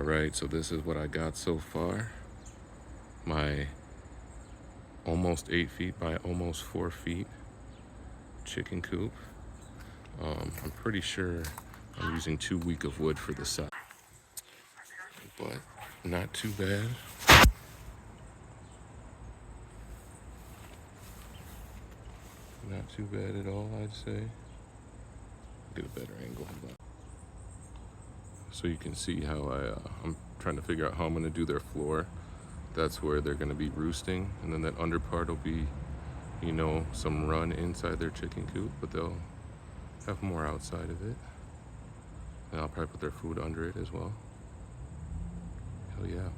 All right, so this is what I got so far. My almost 8 feet by almost 4 feet chicken coop. I'm pretty sure I'm using 2 weeks of wood for the side, but not too bad. Not too bad at all, I'd say. Get a better angle. So you can see how I'm trying to figure out how I'm going to do their floor. That's where they're going to be roosting, and then that under part will be, you know, some run inside their chicken coop, but they'll have more outside of it. And I'll probably put their food under it as well. Hell yeah.